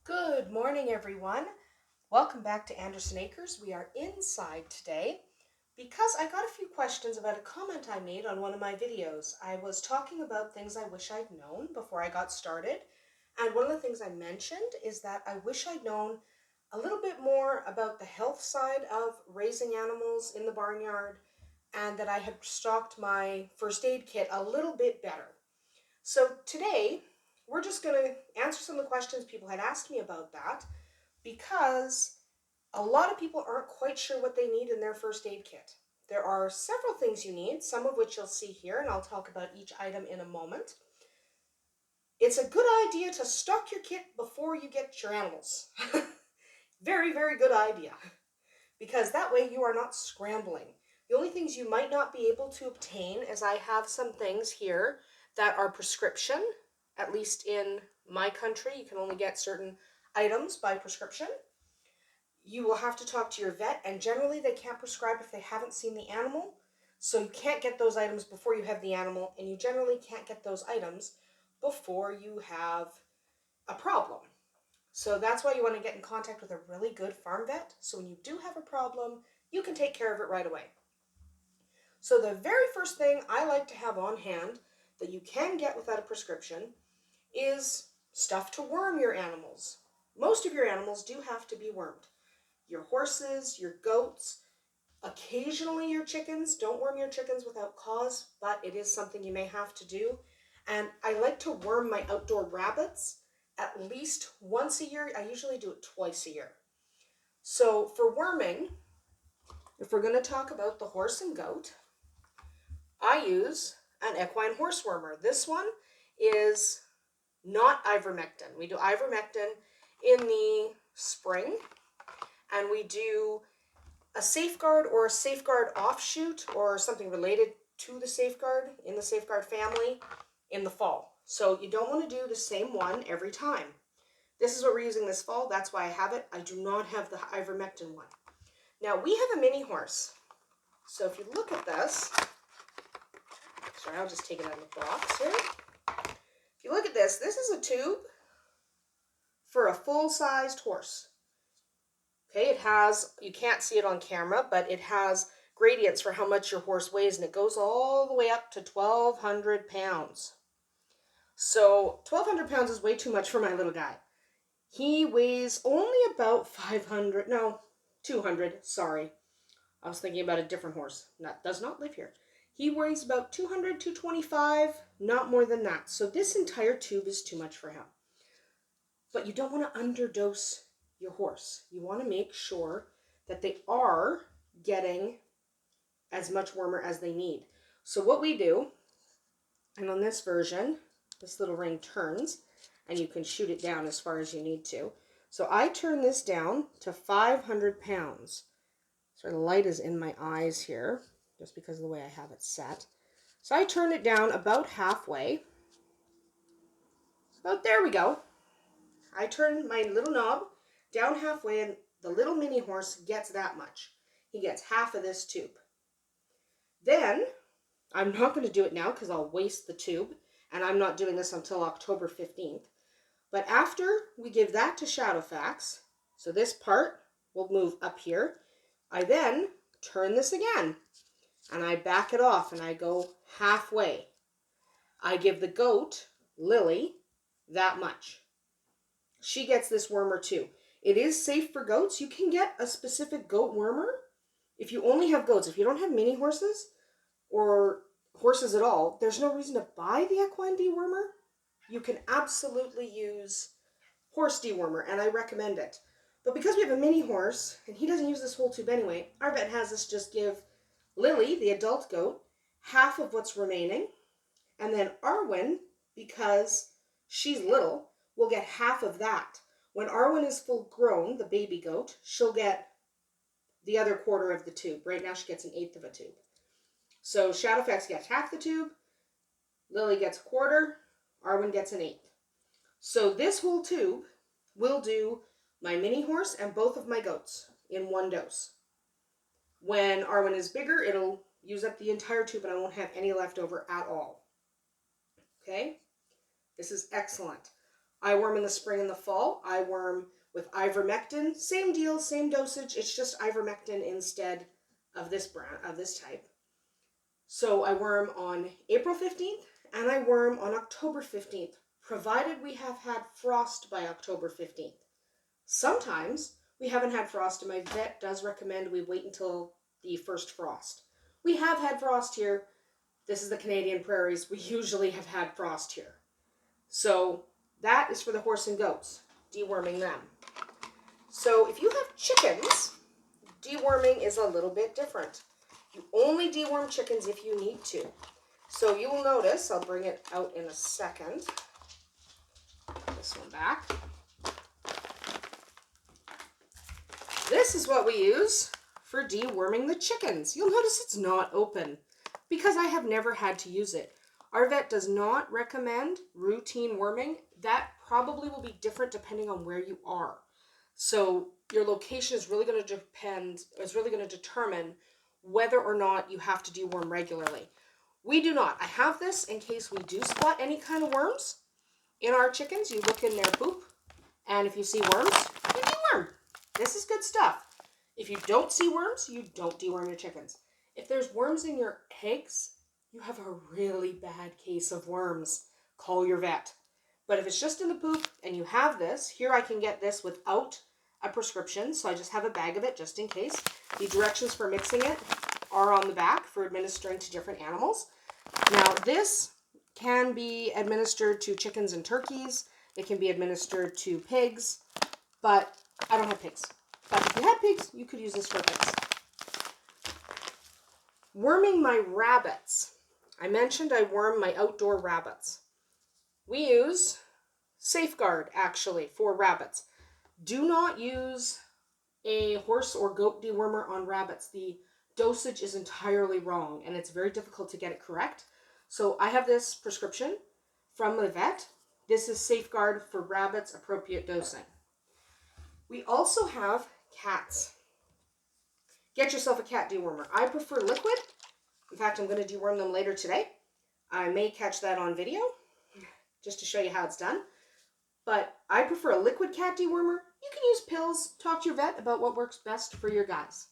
Good morning, everyone. Welcome back to Andersen Acres. We are inside today because I got a few questions about a comment I made on one of my videos. I was talking about things I wish I'd known before I got started, and one of the things I mentioned is that I wish I'd known a little bit more about the health side of raising animals in the barnyard, and that I had stocked my first aid kit a little bit better. So today, we're just going to answer some of the questions people had asked me about that, because a lot of people aren't quite sure what they need in their first aid kit. There are several things you need, some of which you'll see here, and I'll talk about each item in a moment. It's a good idea to stock your kit before you get your animals. Very, very good idea, because that way you are not scrambling. The only things you might not be able to obtain is I have some things here that are prescription. At least in my country, you can only get certain items by prescription. You will have to talk to your vet, and generally they can't prescribe if they haven't seen the animal. So you can't get those items before you have the animal, and you generally can't get those items before you have a problem. So that's why you want to get in contact with a really good farm vet, so when you do have a problem, you can take care of it right away. So the very first thing I like to have on hand that you can get without a prescription is stuff to worm your animals. Most of your animals do have to be wormed. Your horses, your goats, occasionally your chickens. Don't worm your chickens without cause, but it is something you may have to do. And I like to worm my outdoor rabbits at least once a year. I usually do it twice a year. So for worming, if we're going to talk about the horse and goat, I use an equine horse wormer. This one is not ivermectin. We do ivermectin in the spring, and we do a safeguard or a safeguard offshoot or something related to the safeguard in the safeguard family in the fall. So you don't want to do the same one every time. This is what we're using this fall. That's why I have it. I do not have the ivermectin one. Now we have a mini horse. So if you look at this, sorry, I'll just take it out of the box here. If you look at this, this is a tube for a full-sized horse. Okay, it has, you can't see it on camera, but it has gradients for how much your horse weighs, and it goes all the way up to 1,200 pounds. So 1,200 pounds is way too much for my little guy. He weighs only about 500, no, 200, sorry. I was thinking about a different horse. That does not live here. He weighs about 200, 225, not more than that. So this entire tube is too much for him. But you don't want to underdose your horse. You want to make sure that they are getting as much wormer as they need. So what we do, and on this version, this little ring turns, and you can shoot it down as far as you need to. So I turn this down to 500 pounds. Sort of light is in my eyes here, just because of the way I have it set. So I turn it down about halfway. About there we go. I turn my little knob down halfway, and the little mini horse gets that much. He gets half of this tube. Then, I'm not going to do it now because I'll waste the tube, and I'm not doing this until October 15th. But after we give that to Shadowfax, so this part will move up here, I then turn this again, and I back it off, and I go halfway. I give the goat, Lily, that much. She gets this wormer too. It is safe for goats. You can get a specific goat wormer if you only have goats. If you don't have mini horses or horses at all, there's no reason to buy the equine dewormer. You can absolutely use horse dewormer, and I recommend it. But because we have a mini horse, and he doesn't use this whole tube anyway, our vet has us just give Lily, the adult goat, half of what's remaining, and then Arwen, because she's little, will get half of that. When Arwen is full grown, the baby goat, she'll get the other quarter of the tube. Right now she gets an eighth of a tube. So Shadowfax gets half the tube, Lily gets a quarter, Arwen gets an eighth. So this whole tube will do my mini horse and both of my goats in one dose. When Arwen is bigger, it'll use up the entire tube and I won't have any left over at all. Okay? This is excellent. I worm in the spring and the fall. I worm with ivermectin. Same deal, same dosage. It's just ivermectin instead of this brand, of this type. So I worm on April 15th and I worm on October 15th, provided we have had frost by October 15th. Sometimes we haven't had frost, and my vet does recommend we wait until the first frost. We have had frost here. This is the Canadian prairies. We usually have had frost here. So that is for the horse and goats, deworming them. So if you have chickens, deworming is a little bit different. You only deworm chickens if you need to. So you will notice, I'll bring it out in a second. Put this one back. This is what we use for deworming the chickens. You'll notice it's not open because I have never had to use it. Our vet does not recommend routine worming. That probably will be different depending on where you are. So your location is really going to determine whether or not you have to deworm regularly. We do not. I have this in case we do spot any kind of worms in our chickens. You look in their poop, and if you see worms, you deworm. This is good stuff. If you don't see worms, you don't deworm your chickens. If there's worms in your eggs, you have a really bad case of worms. Call your vet. But if it's just in the poop and you have this, here I can get this without a prescription, so I just have a bag of it just in case. The directions for mixing it are on the back for administering to different animals. Now this can be administered to chickens and turkeys. It can be administered to pigs, but I don't have pigs. But if you had pigs, you could use this for pigs. Worming my rabbits. I mentioned I worm my outdoor rabbits. We use Safeguard, actually, for rabbits. Do not use a horse or goat dewormer on rabbits. The dosage is entirely wrong, and it's very difficult to get it correct. So I have this prescription from the vet. This is Safeguard for rabbits, appropriate dosing. We also have cats. Get yourself a cat dewormer. I prefer liquid. In fact, I'm going to deworm them later today. I may catch that on video just to show you how it's done. But I prefer a liquid cat dewormer. You can use pills. Talk to your vet about what works best for your guys.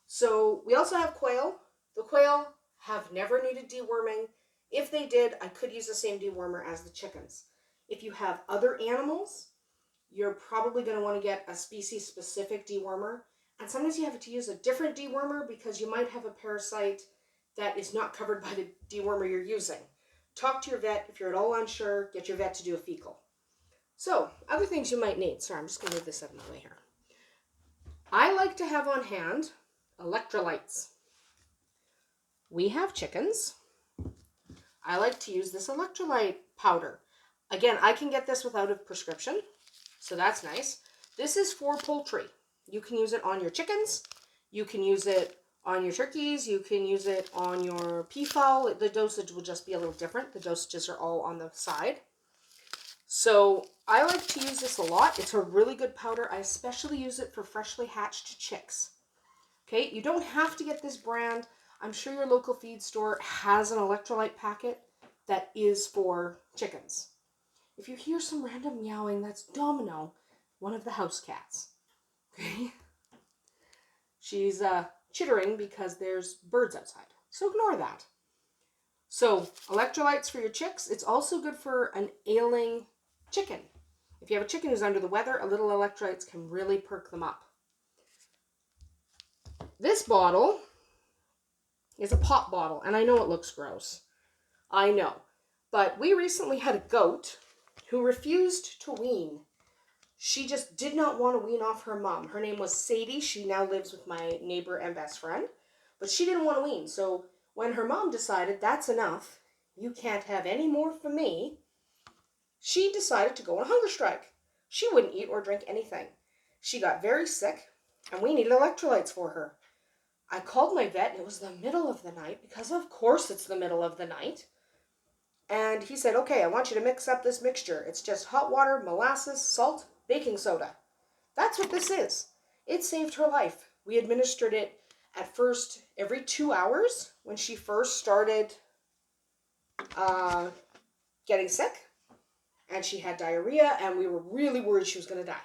So we also have quail. The quail have never needed deworming. If they did, I could use the same dewormer as the chickens. If you have other animals, you're probably going to want to get a species-specific dewormer. And sometimes you have to use a different dewormer because you might have a parasite that is not covered by the dewormer you're using. Talk to your vet. If you're at all unsure, get your vet to do a fecal. So, other things you might need. Sorry, I'm just going to move this out of my way here. I like to have on hand electrolytes. We have chickens. I like to use this electrolyte powder. Again, I can get this without a prescription, so that's nice. This is for poultry. You can use it on your chickens. You can use it on your turkeys. You can use it on your peafowl. The dosage will just be a little different. The dosages are all on the side. So I like to use this a lot. It's a really good powder. I especially use it for freshly hatched chicks. Okay, you don't have to get this brand. I'm sure your local feed store has an electrolyte packet that is for chickens. If you hear some random meowing, that's Domino, one of the house cats. Okay? She's chittering because there's birds outside. So ignore that. So, electrolytes for your chicks. It's also good for an ailing chicken. If you have a chicken who's under the weather, a little electrolytes can really perk them up. This bottle is a pop bottle, and I know it looks gross. I know. But we recently had a goat who refused to wean. She just did not want to wean off her mom. Her name was Sadie. She now lives with my neighbor and best friend. But she didn't want to wean. So when her mom decided, that's enough, you can't have any more from me, she decided to go on a hunger strike. She wouldn't eat or drink anything. She got very sick, and we needed electrolytes for her. I called my vet, and it was the middle of the night, because of course it's the middle of the night. And he said, okay, I want you to mix up this mixture. It's just hot water, molasses, salt, baking soda. That's what this is. It saved her life. We administered it at first every 2 hours when she first started getting sick. and she had diarrhea, and we were really worried she was going to die.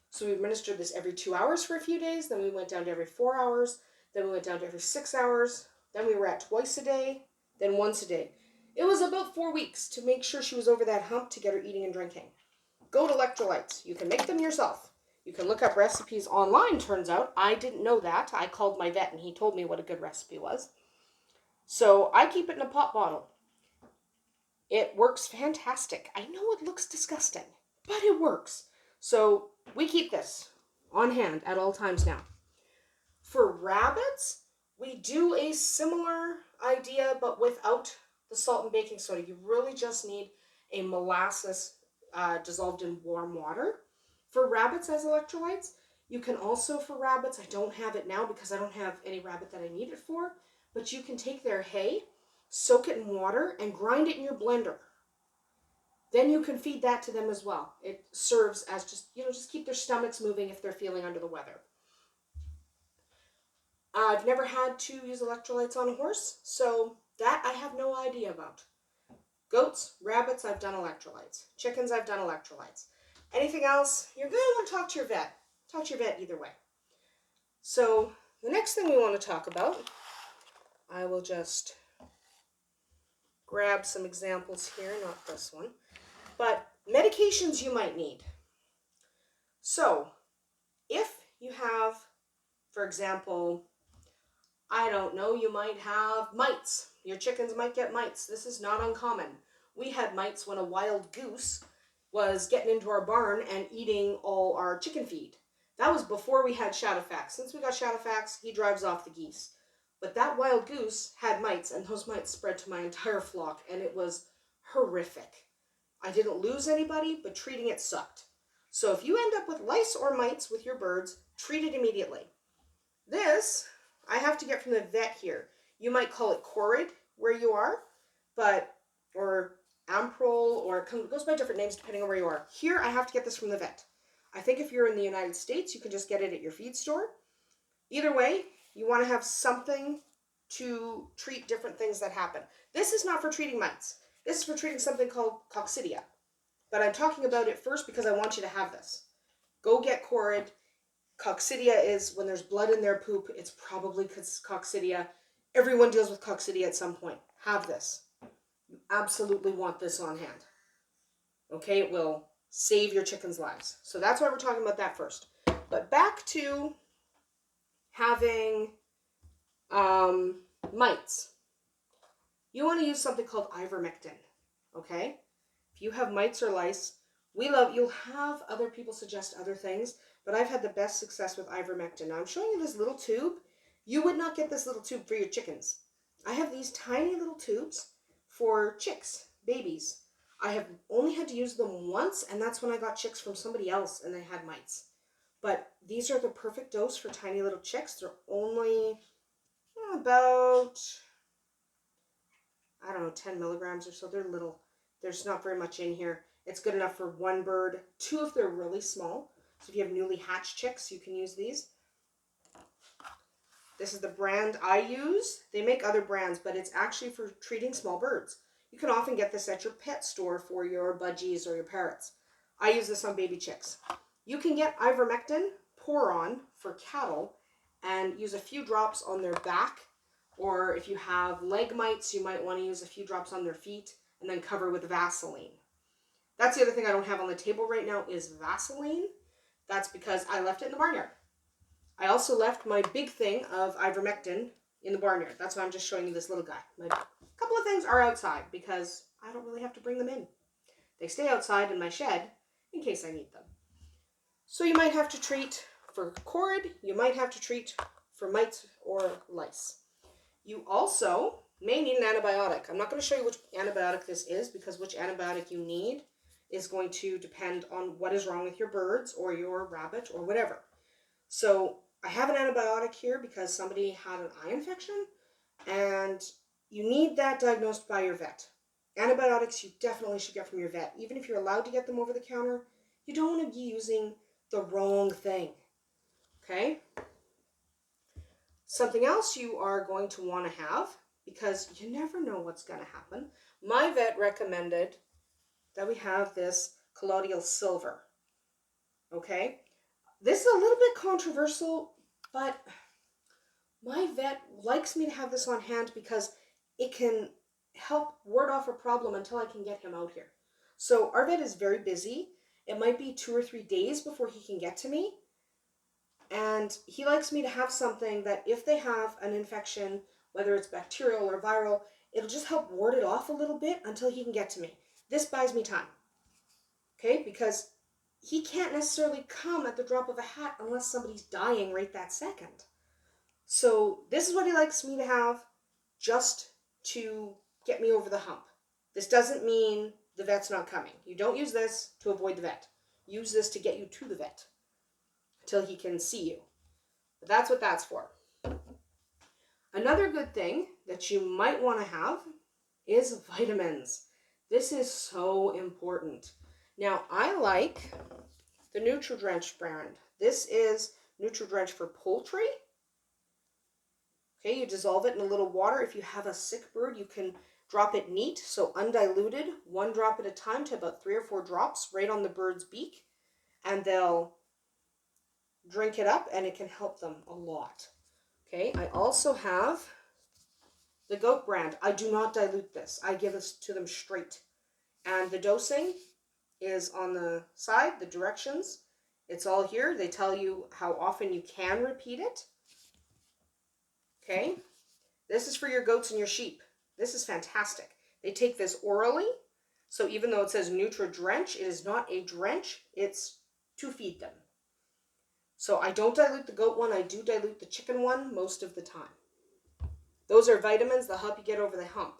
So we administered this every 2 hours for a few days. Then we went down to every 4 hours. Then we went down to every 6 hours. Then we were at twice a day, then once a day. It was about 4 weeks to make sure she was over that hump to get her eating and drinking. Goat electrolytes. You can make them yourself. You can look up recipes online, turns out. I didn't know that. I called my vet and he told me what a good recipe was. So I keep it in a pop bottle. It works fantastic. I know it looks disgusting, but it works. So we keep this on hand at all times now. For rabbits, we do a similar idea, but without the salt and baking soda. You really just need a molasses dissolved in warm water. For rabbits as electrolytes, you can also, for rabbits, I don't have it now because I don't have any rabbit that I need it for, but you can take their hay, soak it in water, and grind it in your blender. Then you can feed that to them as well. It serves as just keep their stomachs moving if they're feeling under the weather. I've never had to use electrolytes on a horse, so that I have no idea about. Goats, rabbits, I've done electrolytes. Chickens, I've done electrolytes. Anything else, you're going to want to talk to your vet. Talk to your vet either way. So the next thing we want to talk about, I will just grab some examples here, not this one, but medications you might need. So if you have, for example, I don't know, you might have mites. Your chickens might get mites. This is not uncommon. We had mites when a wild goose was getting into our barn and eating all our chicken feed. That was before we had Shadowfax. Since we got Shadowfax, he drives off the geese. But that wild goose had mites, and those mites spread to my entire flock, and it was horrific. I didn't lose anybody, but treating it sucked. So if you end up with lice or mites with your birds, treat it immediately. This I have to get from the vet here. You might call it Corid where you are, or Amprol, or it goes by different names depending on where you are. Here I have to get this from the vet. I think if you're in the United States, you can just get it at your feed store. Either way, you want to have something to treat different things that happen. This is not for treating mites. This is for treating something called coccidia. But I'm talking about it first because I want you to have this. Go get Corid. Coccidia is when there's blood in their poop. It's probably coccidia. Everyone deals with coccidia at some point. Have this. You absolutely want this on hand. Okay, it will save your chickens' lives. So that's why we're talking about that first. But back to having mites. You want to use something called ivermectin. Okay? If you have mites or lice, you'll have other people suggest other things, but I've had the best success with ivermectin. Now I'm showing you this little tube. You would not get this little tube for your chickens. I have these tiny little tubes for chicks, babies. I have only had to use them once, and that's when I got chicks from somebody else and they had mites. But these are the perfect dose for tiny little chicks. They're only about, 10 milligrams or so. They're little. There's not very much in here. It's good enough for one bird, 2 if they're really small. So if you have newly hatched chicks, you can use these. This is the brand I use. They make other brands, but it's actually for treating small birds. You can often get this at your pet store for your budgies or your parrots. I use this on baby chicks. You can get ivermectin, pour on for cattle, and use a few drops on their back. Or if you have leg mites, you might want to use a few drops on their feet and then cover with Vaseline. That's the other thing I don't have on the table right now is Vaseline. That's because I left it in the barnyard. I also left my big thing of ivermectin in the barnyard. That's why I'm just showing you this little guy. A couple of things are outside because I don't really have to bring them in. They stay outside in my shed in case I need them. So you might have to treat for Corid. You might have to treat for mites or lice. You also may need an antibiotic. I'm not going to show you which antibiotic this is because which antibiotic you need is going to depend on what is wrong with your birds or your rabbit or whatever. So I have an antibiotic here because somebody had an eye infection and you need that diagnosed by your vet. Antibiotics you definitely should get from your vet. Even if you're allowed to get them over the counter, you don't want to be using the wrong thing. Okay? Something else you are going to want to have, because you never know what's going to happen. My vet recommended that we have this colloidal silver. Okay? This is a little bit controversial, but my vet likes me to have this on hand because it can help ward off a problem until I can get him out here. So our vet is very busy. It might be 2 or 3 days before he can get to me. And he likes me to have something that if they have an infection, whether it's bacterial or viral, it'll just help ward it off a little bit until he can get to me. This buys me time, okay? Because he can't necessarily come at the drop of a hat unless somebody's dying right that second. So this is what he likes me to have just to get me over the hump. This doesn't mean the vet's not coming. You don't use this to avoid the vet. Use this to get you to the vet until he can see you. But that's what that's for. Another good thing that you might want to have is vitamins. This is so important. Now, I like the NutriDrench brand. This is NutriDrench for poultry. Okay, you dissolve it in a little water. If you have a sick bird, you can drop it neat, so undiluted, 1 drop at a time to about 3 or 4 drops right on the bird's beak, and they'll drink it up and it can help them a lot. Okay, I also have the goat brand. I do not dilute this. I give this to them straight. And the dosing is on the side, the directions. It's all here. They tell you how often you can repeat it. Okay, this is for your goats and your sheep. This is fantastic. They take this orally. So even though it says NutriDrench, it is not a drench. It's to feed them. So I don't dilute the goat one. I do dilute the chicken one most of the time. Those are vitamins that help you get over the hump.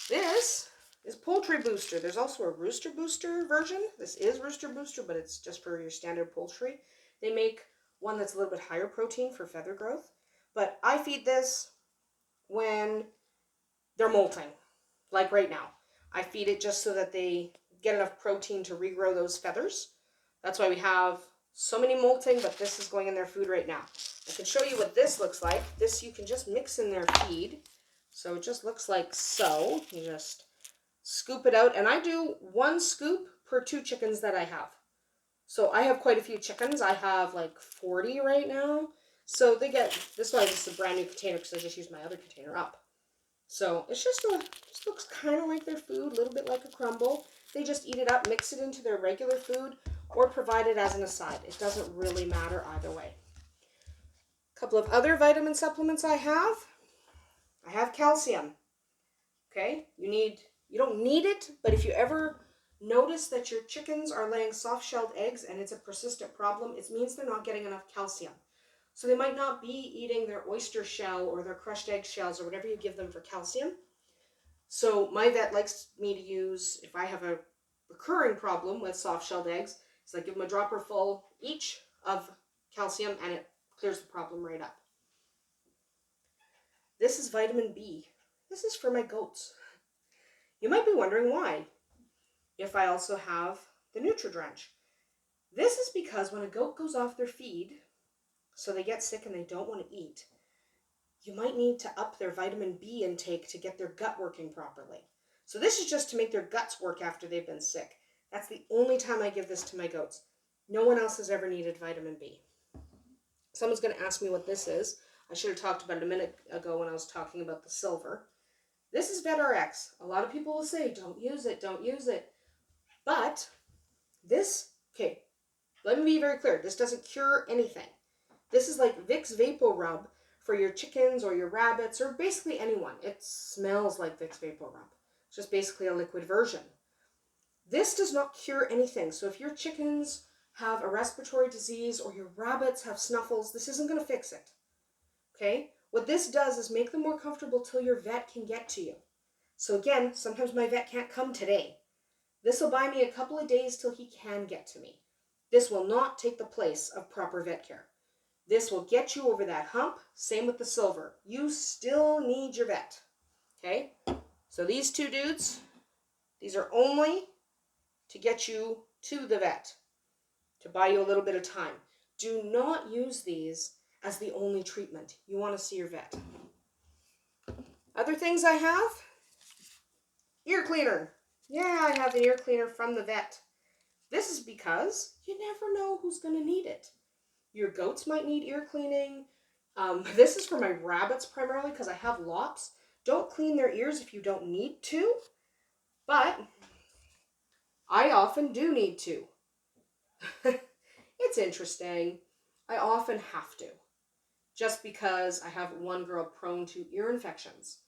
This is Poultry Booster. There's also a Rooster Booster version. This is Rooster Booster, but it's just for your standard poultry. They make one that's a little bit higher protein for feather growth. But I feed this when they're molting, like right now. I feed it just so that they get enough protein to regrow those feathers. That's why we have so many molting, but this is going in their food right now. I can show you what this looks like. This you can just mix in their feed. So it just looks like so. You just scoop it out. And I do 1 scoop per 2 chickens that I have. So I have quite a few chickens. I have like 40 right now. So they get, this is why this is a brand new container because I just used my other container up. So it's just looks kind of like their food, a little bit like a crumble. They just eat it up, mix it into their regular food, or provide it as an aside. It doesn't really matter either way. A couple of other vitamin supplements I have calcium. Okay, you don't need it, but if you ever notice that your chickens are laying soft-shelled eggs and it's a persistent problem, it means they're not getting enough calcium. So they might not be eating their oyster shell or their crushed egg shells or whatever you give them for calcium. So my vet likes me to use, if I have a recurring problem with soft-shelled eggs, is I give them a dropper full each of calcium and it clears the problem right up. This is vitamin B. This is for my goats. You might be wondering why, if I also have the NutriDrench. This is because when a goat goes off their feed, so they get sick and they don't want to eat, you might need to up their vitamin B intake to get their gut working properly. So this is just to make their guts work after they've been sick. That's the only time I give this to my goats. No one else has ever needed vitamin B. Someone's going to ask me what this is. I should have talked about it a minute ago when I was talking about the silver. This is VetRx. A lot of people will say, don't use it, don't use it. But this, okay, let me be very clear. This doesn't cure anything. This is like Vicks Vapor Rub for your chickens or your rabbits or basically anyone. It smells like Vicks Vapor Rub. It's just basically a liquid version. This does not cure anything. So if your chickens have a respiratory disease or your rabbits have snuffles, this isn't going to fix it. Okay? What this does is make them more comfortable till your vet can get to you. So again, sometimes my vet can't come today. This will buy me a couple of days till he can get to me. This will not take the place of proper vet care. This will get you over that hump. Same with the silver. You still need your vet. Okay? So these 2 dudes, these are only to get you to the vet, to buy you a little bit of time. Do not use these as the only treatment. You want to see your vet. Other things I have, ear cleaner. Yeah, I have an ear cleaner from the vet. This is because you never know who's going to need it. Your goats might need ear cleaning. This is for my rabbits primarily because I have lots. Don't clean their ears if you don't need to, but I often do need to. It's interesting. I often have to, just because I have one girl prone to ear infections.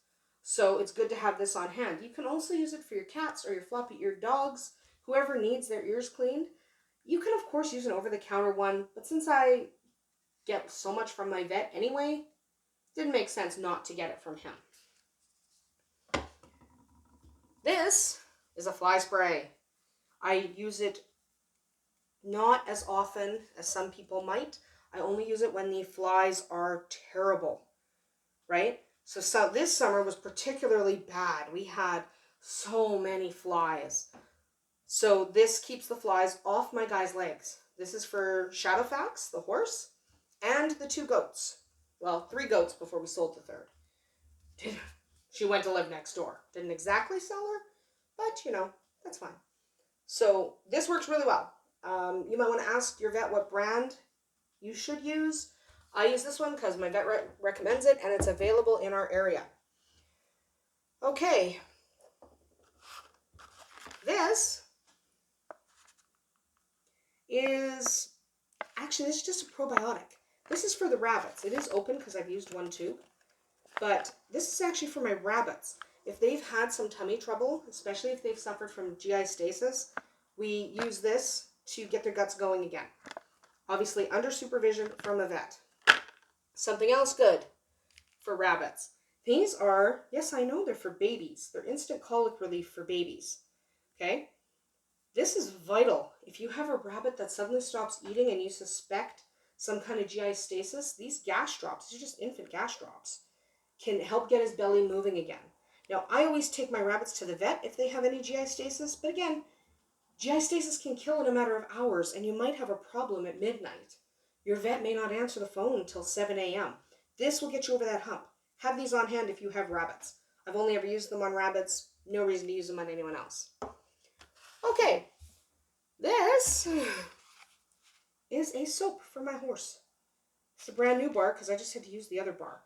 So it's good to have this on hand. You can also use it for your cats or your floppy-eared dogs, whoever needs their ears cleaned. You can, of course, use an over-the-counter one, but since I get so much from my vet anyway, it didn't make sense not to get it from him. This is a fly spray. I use it not as often as some people might. I only use it when the flies are terrible, right? So this summer was particularly bad. We had so many flies. So this keeps the flies off my guy's legs. This is for Shadowfax, the horse, and the 2 goats. Well, 3 goats before we sold the 3rd. She went to live next door. Didn't exactly sell her, but you know, that's fine. So this works really well. You might want to ask your vet what brand you should use. I use this one because my vet recommends it and it's available in our area. Okay. This is just a probiotic. This is for the rabbits. It is open because I've used one tube. But this is actually for my rabbits. If they've had some tummy trouble, especially if they've suffered from GI stasis, we use this to get their guts going again. Obviously under supervision from a vet. Something else good for rabbits. These are, yes, I know they're for babies. They're instant colic relief for babies. Okay? This is vital. If you have a rabbit that suddenly stops eating and you suspect some kind of GI stasis, these gas drops, these are just infant gas drops, can help get his belly moving again. Now, I always take my rabbits to the vet if they have any GI stasis, but again, GI stasis can kill in a matter of hours, and you might have a problem at midnight. Your vet may not answer the phone until 7 a.m. This will get you over that hump. Have these on hand if you have rabbits. I've only ever used them on rabbits. No reason to use them on anyone else. Okay, this is a soap for my horse. It's a brand new bar because I just had to use the other bar.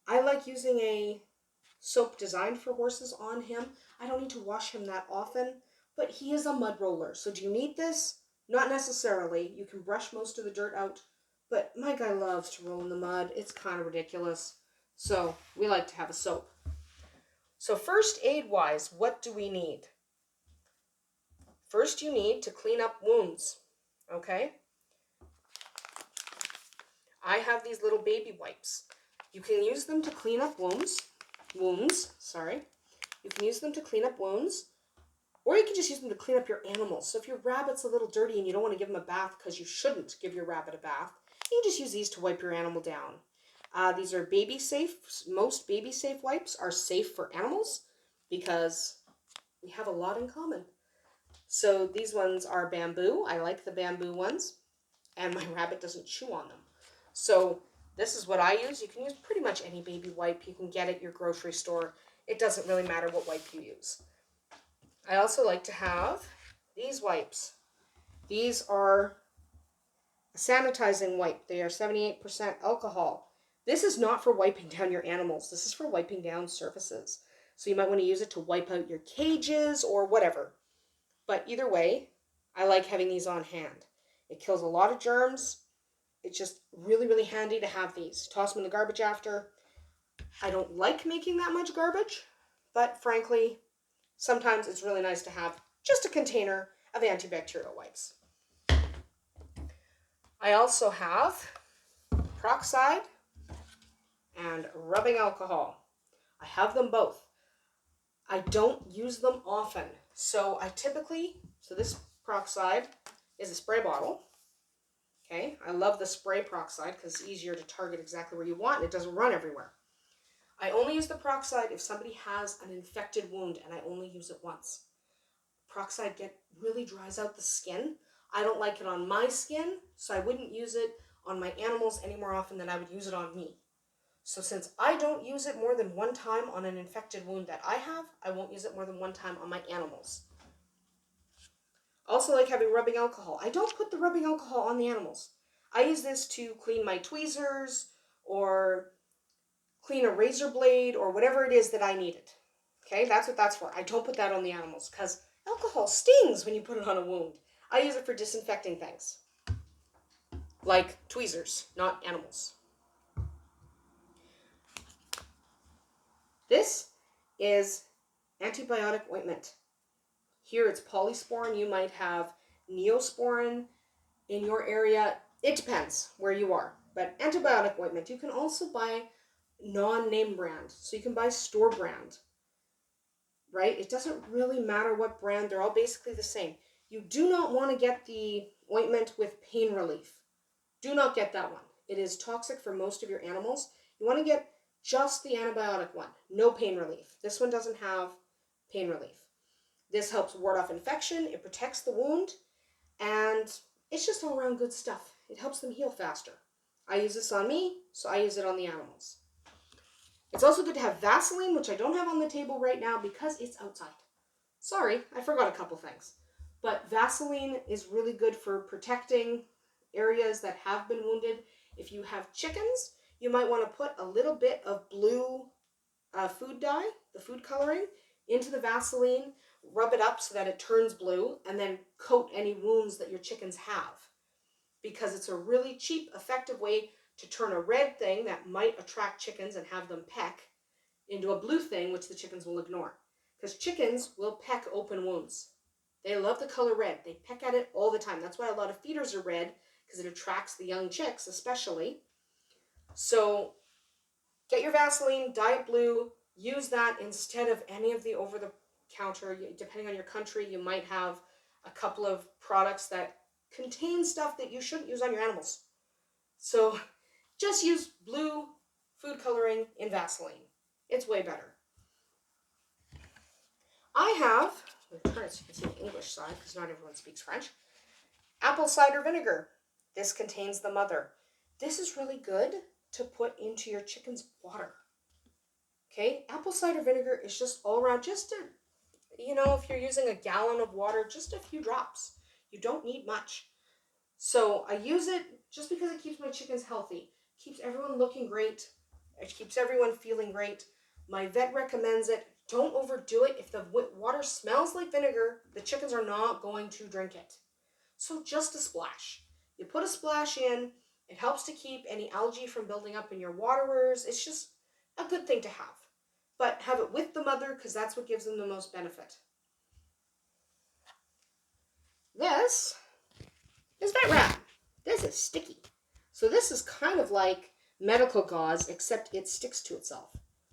I like using a soap designed for horses on him. I don't need to wash him that often, but he is a mud roller. So do you need this? Not necessarily. You can brush most of the dirt out, but my guy loves to roll in the mud. It's kind of ridiculous. So we like to have a soap. So first aid-wise, what do we need? First, you need to clean up wounds, okay? I have these little baby wipes. You can use them to clean up wounds. You can use them to clean up wounds, or you can just use them to clean up your animals. So if your rabbit's a little dirty and you don't want to give him a bath because you shouldn't give your rabbit a bath, you can just use these to wipe your animal down. These are baby safe. Most baby safe wipes are safe for animals because we have a lot in common. So these ones are bamboo. I like the bamboo ones, and my rabbit doesn't chew on them. So this is what I use. You can use pretty much any baby wipe you can get at your grocery store. It doesn't really matter what wipe you use. I also like to have these wipes. These are a sanitizing wipe. They are 78% alcohol. This is not for wiping down your animals. This is for wiping down surfaces. So you might want to use it to wipe out your cages or whatever. But either way, I like having these on hand. It kills a lot of germs. It's just really, really handy to have these. Toss them in the garbage after. I don't like making that much garbage, but frankly, sometimes it's really nice to have just a container of antibacterial wipes. I also have peroxide and rubbing alcohol. I have them both. I don't use them often. So this peroxide is a spray bottle. Okay, I love the spray peroxide because it's easier to target exactly where you want and it doesn't run everywhere. I only use the peroxide if somebody has an infected wound and I only use it once. Peroxide really dries out the skin. I don't like it on my skin, so I wouldn't use it on my animals any more often than I would use it on me. So since I don't use it more than one time on an infected wound that I have, I won't use it more than one time on my animals. Also like having rubbing alcohol. I don't put the rubbing alcohol on the animals. I use this to clean my tweezers or clean a razor blade or whatever it is that I needed. Okay, that's what that's for. I don't put that on the animals because alcohol stings when you put it on a wound. I use it for disinfecting things, like tweezers, not animals. This is antibiotic ointment. Here it's polysporin. You might have neosporin in your area. It depends where you are. But antibiotic ointment, you can also buy non-name brand. So you can buy store brand, right? It doesn't really matter what brand. They're all basically the same. You do not want to get the ointment with pain relief. Do not get that one. It is toxic for most of your animals. You want to get just the antibiotic one. No pain relief. This one doesn't have pain relief. This helps ward off infection. It protects the wound. And it's just all around good stuff. It helps them heal faster. I use this on me, so I use it on the animals. It's also good to have Vaseline, which I don't have on the table right now because it's outside. Sorry, I forgot a couple things. But Vaseline is really good for protecting areas that have been wounded. If you have chickens, you might want to put a little bit of blue food dye, the food coloring, into the Vaseline, rub it up so that it turns blue, and then coat any wounds that your chickens have. Because it's a really cheap, effective way to turn a red thing that might attract chickens and have them peck into a blue thing which the chickens will ignore. Because chickens will peck open wounds. They love the color red. They peck at it all the time. That's why a lot of feeders are red, because it attracts the young chicks especially. So get your Vaseline, dye it blue, use that instead of any of the over-the-counter. Depending on your country, you might have a couple of products that contain stuff that you shouldn't use on your animals. So just use blue food coloring in Vaseline. It's way better. I have, I'm trying to see the English side because not everyone speaks French, apple cider vinegar. This contains the mother. This is really good to put into your chicken's water. Okay, apple cider vinegar is just all around, just to, if you're using a gallon of water, just a few drops. You don't need much. So I use it just because it keeps my chickens healthy, keeps everyone looking great, it keeps everyone feeling great. My vet recommends it. Don't overdo it. If the water smells like vinegar, the chickens are not going to drink it. So just a splash. You put a splash in, it helps to keep any algae from building up in your waterers. It's just a good thing to have. But have it with the mother because that's what gives them the most benefit. This is vet wrap. This is sticky. So this is kind of like medical gauze, except it sticks to itself.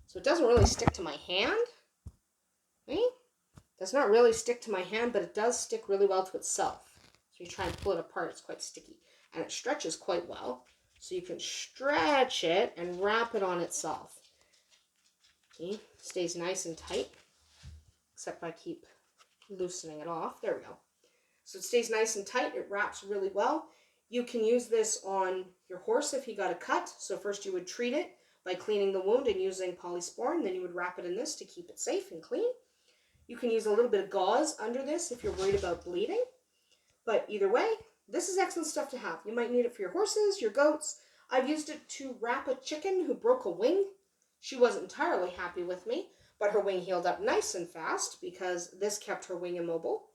So it doesn't really stick to my hand. Right? Does not really stick to my hand, but it does stick really well to itself. So you try and pull it apart, it's quite sticky. And it stretches quite well. So you can stretch it and wrap it on itself. See? Stays nice and tight. Except I keep loosening it off. There we go. So it stays nice and tight. It wraps really well. You can use this on your horse if he got a cut. So first you would treat it by cleaning the wound and using polysporin. Then you would wrap it in this to keep it safe and clean. You can use a little bit of gauze under this if you're worried about bleeding. But either way, this is excellent stuff to have. You might need it for your horses, your goats. I've used it to wrap a chicken who broke a wing. She wasn't entirely happy with me, but her wing healed up nice and fast because this kept her wing immobile.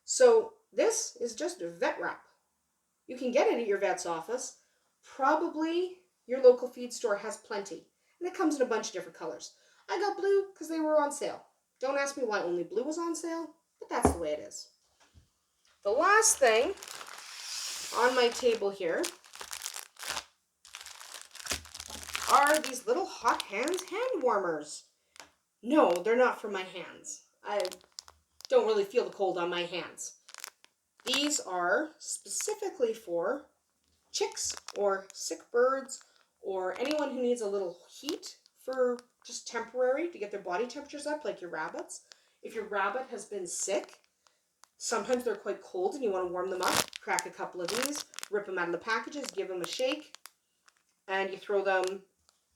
So this is just a vet wrap. You can get it at your vet's office. Probably your local feed store has plenty. And it comes in a bunch of different colors. I got blue because they were on sale. Don't ask me why only blue was on sale, but that's the way it is. The last thing on my table here are these little hot hands hand warmers. No, they're not for my hands. I don't really feel the cold on my hands. These are specifically for chicks or sick birds or anyone who needs a little heat for just temporary to get their body temperatures up, like your rabbits. If your rabbit has been sick, sometimes they're quite cold and you want to warm them up. Crack a couple of these, rip them out of the packages, give them a shake, and you throw them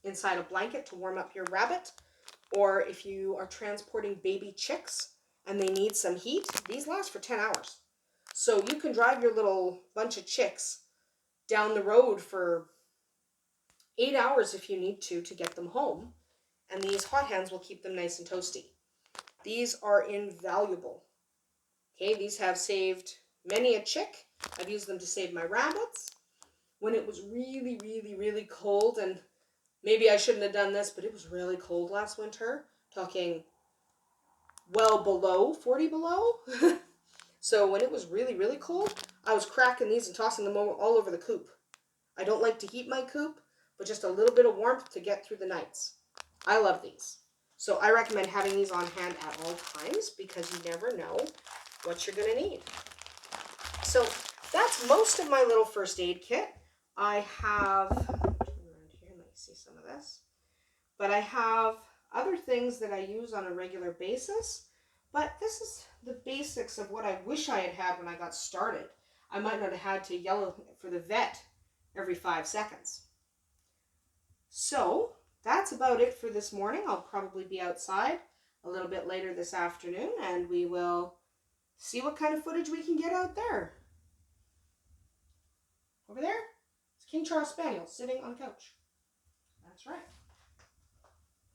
inside a blanket to warm up your rabbit. Or if you are transporting baby chicks and they need some heat, these last for 10 hours. So you can drive your little bunch of chicks down the road for 8 hours if you need to get them home. And these hot hands will keep them nice and toasty. These are invaluable. Okay, these have saved many a chick. I've used them to save my rabbits. When it was really, really, really cold, and maybe I shouldn't have done this, but it was really cold last winter, talking well below 40 below. So when it was really, really cold, I was cracking these and tossing them all over the coop. I don't like to heat my coop, but just a little bit of warmth to get through the nights. I love these. So I recommend having these on hand at all times because you never know what you're going to need. So that's most of my little first aid kit. I have, turn around here and let you see some of this. But I have other things that I use on a regular basis. But this is the basics of what I wish I had had when I got started. I might not have had to yell for the vet every 5 seconds. So that's about it for this morning. I'll probably be outside a little bit later this afternoon and we will see what kind of footage we can get out there. Over there, it's King Charles Spaniel sitting on a couch. That's right.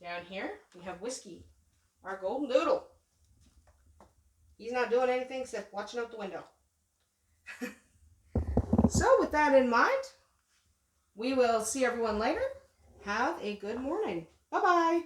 Down here, we have Whiskey, our golden doodle. He's not doing anything except watching out the window. So with that in mind, we will see everyone later. Have a good morning. Bye-bye.